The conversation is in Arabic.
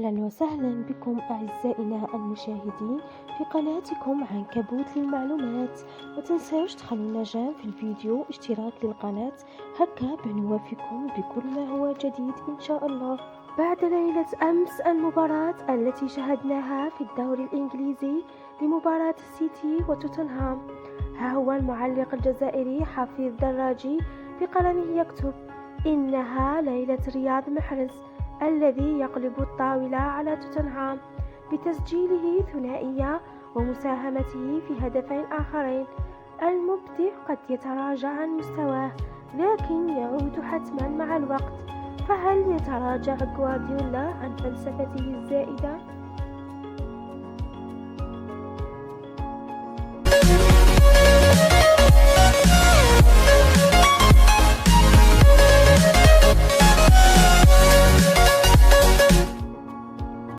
أهلا وسهلا بكم أعزائنا المشاهدين في قناتكم عنكبوت للمعلومات. ما تنسوش تخلونا جيم في الفيديو اشتراك للقناة، هكا بنوافيكم بكل ما هو جديد إن شاء الله. بعد ليلة أمس المباراة التي شاهدناها في الدوري الإنجليزي لمباراة السيتي وتوتنهام، ها هو المعلق الجزائري حفيظ دراجي بقلمه يكتب: إنها ليلة رياض محرز الذي يقلب الطاولة على توتنهام بتسجيله ثنائية ومساهمته في هدفين آخرين. المبدع قد يتراجع عن مستواه لكن يعود حتما مع الوقت، فهل يتراجع غوارديولا عن فلسفته الزائدة؟